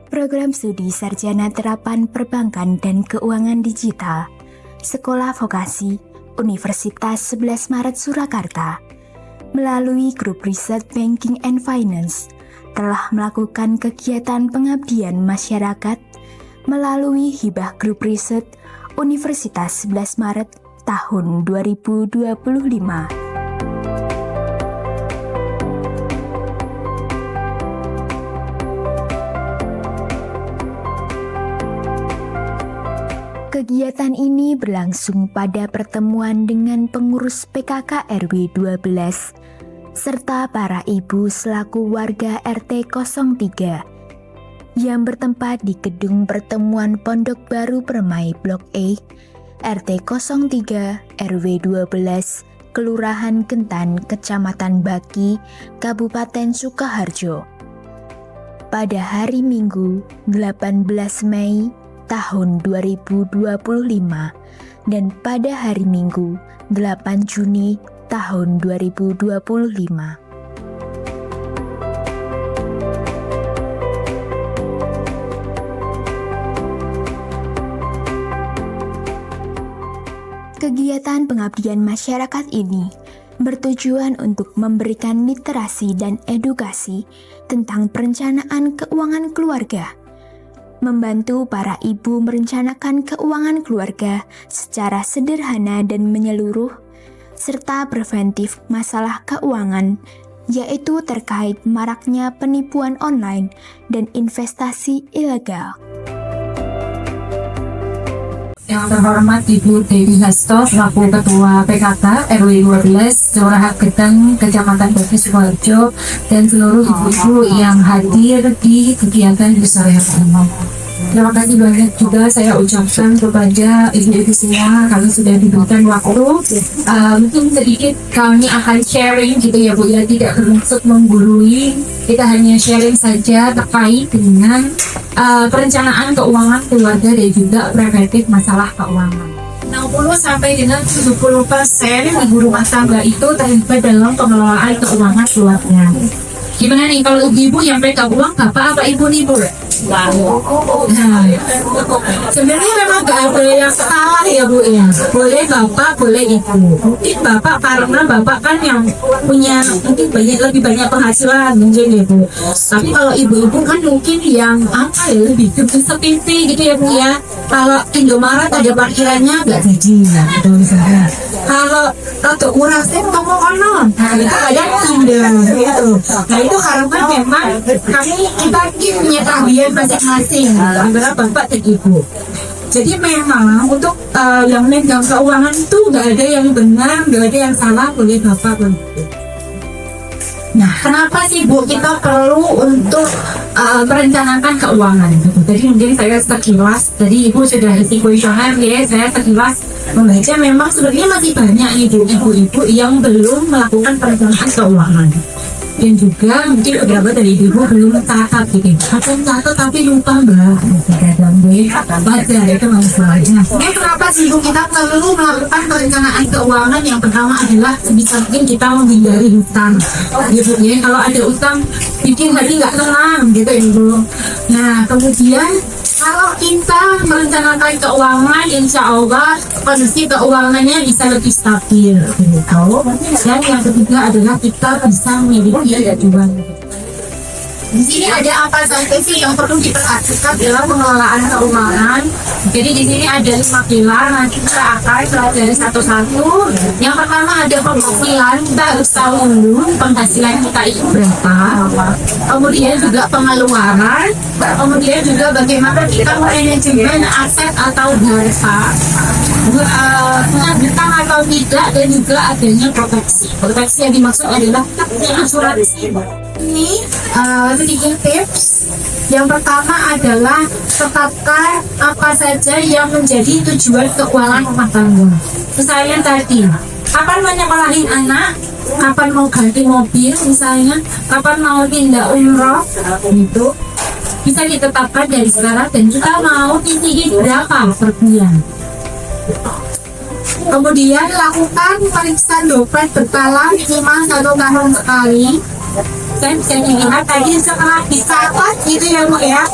Program Studi Sarjana Terapan Perbankan dan Keuangan Digital Sekolah Vokasi Universitas 11 Maret Surakarta melalui grup riset Banking and Finance telah melakukan kegiatan pengabdian masyarakat melalui hibah grup riset Universitas 11 Maret tahun 2025. Kegiatan ini berlangsung pada pertemuan dengan pengurus PKK RW 12 serta para ibu selaku warga RT 03 yang bertempat di gedung pertemuan Pondok Baru Permai Blok E RT 03 RW 12 Kelurahan Kentan Kecamatan Baki Kabupaten Sukoharjo pada hari Minggu 18 Mei tahun 2025 dan pada hari Minggu 8 Juni tahun 2025. Kegiatan pengabdian masyarakat ini bertujuan untuk memberikan literasi dan edukasi tentang perencanaan keuangan keluarga, membantu para ibu merencanakan keuangan keluarga secara sederhana dan menyeluruh, serta preventif masalah keuangan, yaitu terkait maraknya penipuan online dan investasi ilegal. Yang terhormat Ibu Dewi Hasto selaku Ketua PKK RW 12 Kelurahan Kentan Kecamatan Baki Sukoharjo dan seluruh ibu-ibu yang hadir di kegiatan di sore hari ini. Terima kasih banyak juga saya ucapkan kepada ibu-ibu semua kami sudah diberikan waktu. Mungkin sedikit kami akan sharing gitu ya Bu ya, tidak bermaksud menggurui, kita hanya sharing saja terkait dengan perencanaan keuangan keluarga dan juga preventif masalah keuangan. 60 sampai dengan 70% ibu rumah tangga itu terlibat dalam pengelolaan keuangan keluarga. Gimana nih kalau ibu yang pegang uang, bapak apa ibu nih Bu? Nah, sebenarnya memang gak ada yang salah ya Bu ya. Boleh bapak, boleh ibu. Mungkin bapak karena bapak kan yang punya mungkin lebih banyak penghasilan mungkin ya Bu. Tapi kalau ibu-ibu kan mungkin yang apa ya, lebih sepipi gitu ya Bu ya. Kalau Indomaret ada parkirannya gak gaji ya, gitu misalnya. Kalau untuk urasnya ngomong konon, nah itu kadang tidak gitu. Nah itu karena memang kita punya keahlian masing-masing antara bapak dan ibu. Jadi memang untuk yang megang keuangan itu nggak ada yang benar, nggak ada yang salah, boleh bapak boleh ibu. Nah, kenapa sih Bu kita perlu untuk merencanakan keuangan gitu? Jadi mungkin saya sekilas, tadi Ibu sudah isi kuesioner ya, saya sekilas membaca memang sebenarnya masih banyak ibu-ibu yang belum melakukan perencanaan keuangan. Dan juga mungkin beberapa dari ibu belum mencatat gitu. Akan catat tapi lupa Mbak. Kadang baca itu masalahnya. Oke, kenapa sih Bu kita perlu melakukan perencanaan keuangan? Yang pertama adalah sebisa mungkin kita menghindari hutang. Gitu ya. Kalau ada hutang bikin hati nggak tenang gitu Ibu. Nah, kemudian kalau kita merencanakan keuangan, insya Allah kondisi keuangannya bisa lebih stabil, gitu. Dan yang ketiga adalah kita bisa memiliki tujuan. Di sini ada apa saja sih yang perlu diperhatikan dalam pengelolaan keuangan? Jadi di sini ada 5 pilar, nanti kita akan pelajari satu-satu. Yang pertama ada penghasilan, kita harus tahu dulu penghasilan kita itu berapa. Kemudian juga pengeluaran, kemudian juga bagaimana kita manajemen aset atau harta, hutang atau tidak, dan juga adanya proteksi. Proteksi yang dimaksud adalah asuransi. Ini sedikit tips. Yang pertama adalah tetapkan apa saja yang menjadi tujuan keuangan rumah tangga. Misalnya tadi, kapan menyekolahin anak, kapan mau ganti mobil misalnya, kapan mau pindah umroh gitu. bisa ditetapkan dari sekarang dan kita mau tinggi berapa per bulan. Kemudian lakukan pemeriksaan dompet berkala minimal 1 tahun sekali. Saya bisa dilihat tadi setelah dicatat gitu ya Bu ya.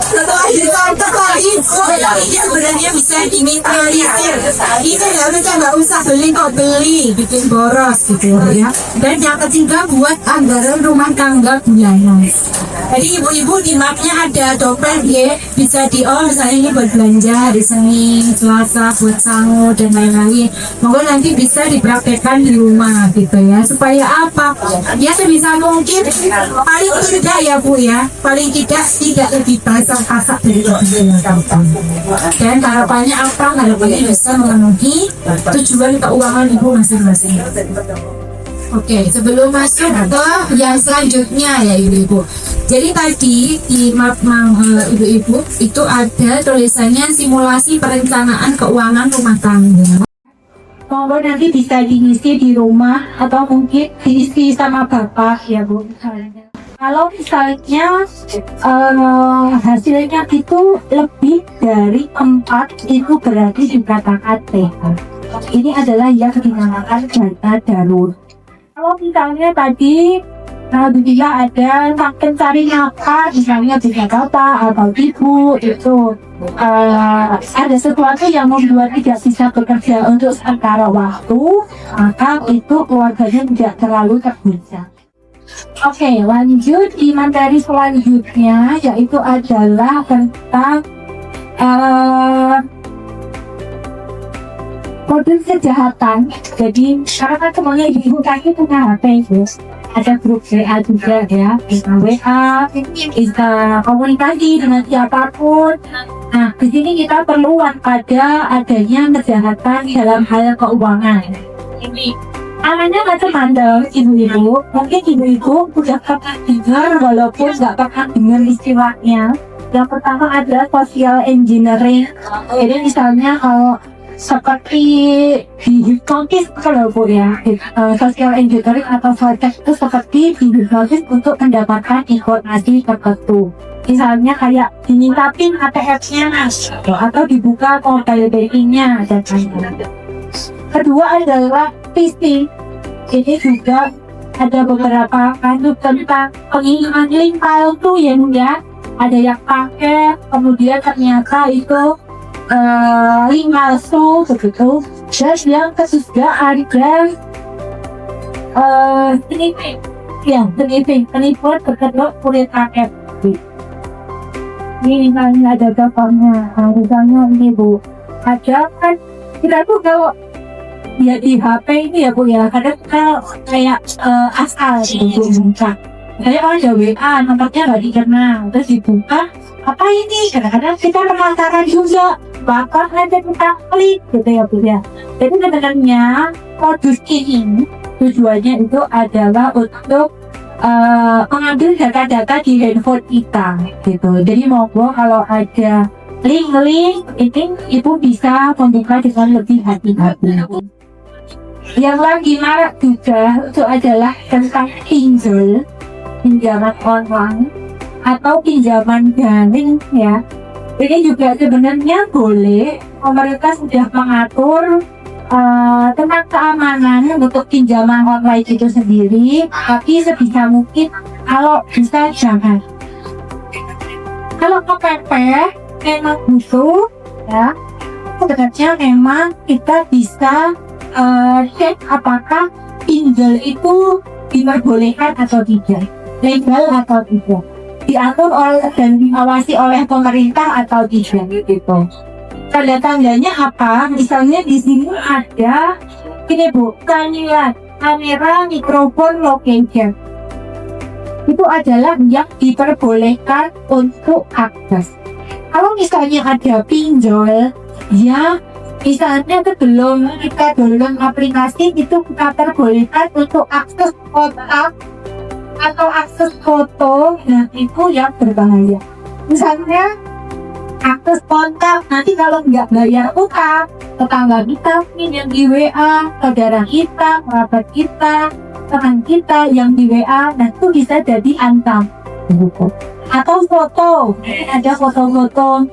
Setelah dicatat lagi, ini sebenarnya bisa diminimalisir. Ini harusnya nggak usah beli bikin boros gitu ya. Dan yang ketiga buat anggaran rumah tangga bulanan. Jadi ibu-ibu di mapnya ada dompet ya, bisa misalnya ini buat belanja hari Senin, Selasa buat sangu dan lain-lain. Monggo nanti bisa dipraktekkan di rumah gitu ya, supaya apa? Ya sebisa mungkin paling tidak ya Bu ya, paling tidak lebih pasak dari gampang. Dan harapannya apa? Harapannya bisa memenuhi tujuan keuangan ibu masing-masing. Oke, sebelum masuk ke yang selanjutnya ya ibu-ibu. Jadi tadi di map ibu-ibu itu ada tulisannya simulasi perencanaan keuangan rumah tangga. Monggo nanti bisa diisi di rumah atau mungkin diisi sama bapak ya Bu. Kalau misalnya hasilnya itu lebih dari 4 itu berarti dikatakan TH. Ini adalah yang dinamakan dana darurat. Kalau misalnya tadi bila ada pencari nafkah, misalnya bisa bapak atau ibu itu ada sesuatu yang membuat tidak bisa bekerja untuk sementara waktu, maka itu keluarganya tidak terlalu tergusur. Oke, lanjut di materi selanjutnya yaitu adalah tentang model kejahatan. Jadi karena semuanya ibu kaki punya HP itu ada grup WA juga ya, bisa WA, bisa komunikasi dengan siapapun. Nah, di sini kita perlu waspada adanya kejahatan dalam hal keuangan. Ini namanya macam-macam ibu-ibu. Mungkin ibu-ibu sudah pernah dengar walaupun nggak pernah dengar istilahnya. Yang pertama adalah social engineering. Jadi misalnya kalau seperti dihipnotis kalau Bu ya, social engineering atau vortex itu seperti dihipnotis untuk mendapatkan informasi tertentu. Misalnya kayak diminta PIN ATM-nya atau dibuka mobile banking-nya dan lain-lain. Kedua adalah phishing. Ini juga ada beberapa kasus tentang pengiriman link palsu ya Bu ya. Ada yang pakai kemudian ternyata itu link palsu begitu. Dan yang ketiga ada penipuan berkedok kulit rakyat. Ini misalnya ada gambarnya, misalnya ini Bu, ada kan kita tuh kalau ya di HP ini ya Bu ya, kadang kita kayak asal gitu buka. Saya ada WA, nomornya nggak dikenal, terus dibuka, apa ini? Kadang-kadang kita penasaran juga, bahkan ada kita klik gitu ya Bu ya. Jadi sebenarnya modus ini tujuannya itu adalah untuk mengambil data-data di handphone kita gitu. Jadi monggo kalau ada link-link ini ibu bisa membuka dengan lebih hati-hati. Yang lagi marak juga itu adalah tentang pinjaman online atau pinjaman daring ya. Ini juga sebenarnya boleh, pemerintah sudah mengatur tentang keamanan untuk pinjaman online itu sendiri, tapi sebisa mungkin kalau bisa jangan. Kalau kepepet memang butuh ya, sebenarnya memang kita bisa cek apakah pinjol itu diperbolehkan atau tidak, legal atau tidak, diatur oleh dan diawasi oleh pemerintah atau tidak gitu. Tanda-tandanya apa? Misalnya di sini ada ini Bu, kamera mikrofon location. Itu adalah yang diperbolehkan untuk akses. Kalau misalnya ada pinjol, ya misalnya sebelum kita download aplikasi itu kita perbolehkan untuk akses kontak atau akses foto, nah itu yang berbahaya. Misalnya akses kontak, nanti kalau nggak bayar utang, tetangga kita yang di WA, saudara kita, kerabat kita, teman kita yang di WA, nah itu bisa jadi ancam. gitu. Atau foto, ada foto-foto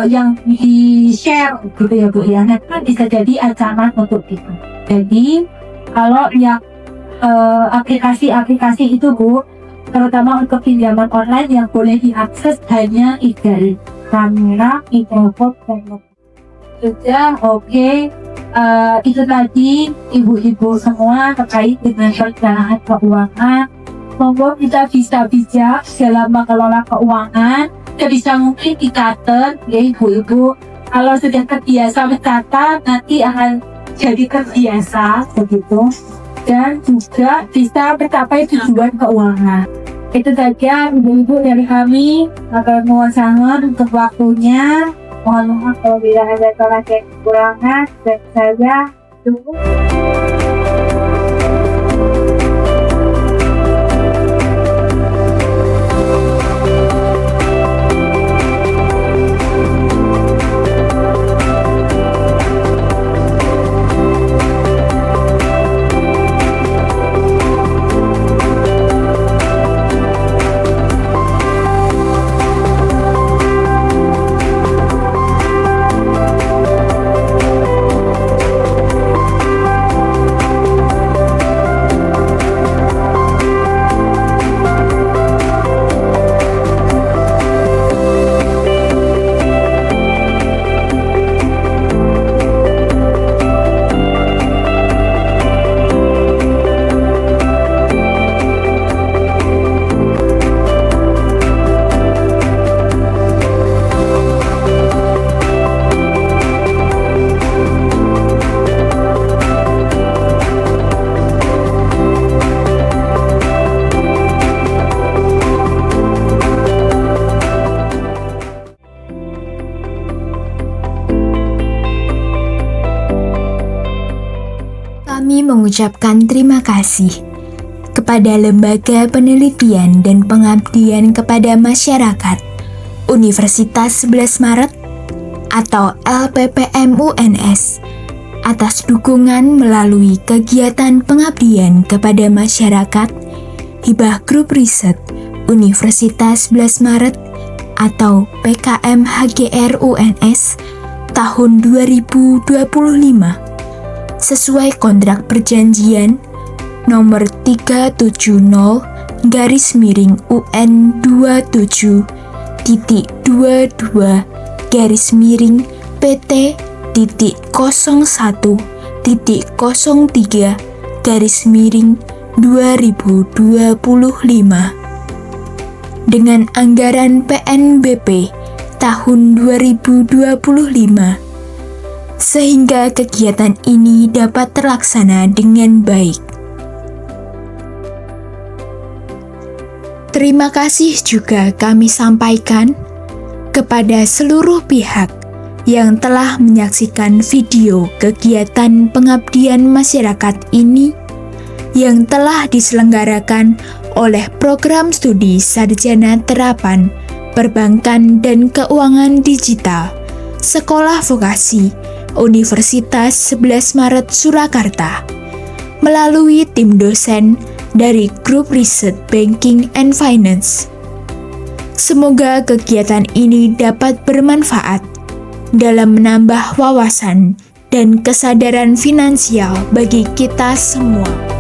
yang di-share gitu ya Bu ya. Nah, itu bisa jadi ancaman untuk kita. Jadi kalau yang aplikasi-aplikasi itu Bu, terutama untuk pinjaman online yang boleh diakses hanya email, kamera, e-telepon, dan sudah oke. Itu tadi ibu-ibu semua terkait dengan perencanaan keuangan. Monggo kita bisa bijak dalam mengelola keuangan. Sebisa mungkin dicatat ya ibu-ibu. Kalau sudah terbiasa mencatat, nanti akan jadi terbiasa begitu. Dan juga bisa mencapai tujuan keuangan. Itu saja ibu-ibu dari kami. Agar mohon sangat untuk waktunya. Mohon maaf kalau bila ada salah dan kekurangan. Dan saya tunggu. Kami mengucapkan terima kasih kepada Lembaga Penelitian dan Pengabdian kepada Masyarakat Universitas 11 Maret atau LPPM UNS atas dukungan melalui kegiatan pengabdian kepada masyarakat Hibah Grup Riset Universitas 11 Maret atau PKM HGR UNS tahun 2025 sesuai kontrak perjanjian nomor 370/UN 27.PT.22/PT-03/2025 dengan anggaran PNBP tahun 2025 sehingga kegiatan ini dapat terlaksana dengan baik. Terima kasih juga kami sampaikan kepada seluruh pihak yang telah menyaksikan video kegiatan pengabdian masyarakat ini yang telah diselenggarakan oleh Program Studi Sarjana Terapan Perbankan dan Keuangan Digital Sekolah Vokasi Universitas 11 Maret Surakarta melalui tim dosen dari Grup Riset Banking and Finance. Semoga kegiatan ini dapat bermanfaat dalam menambah wawasan dan kesadaran finansial bagi kita semua.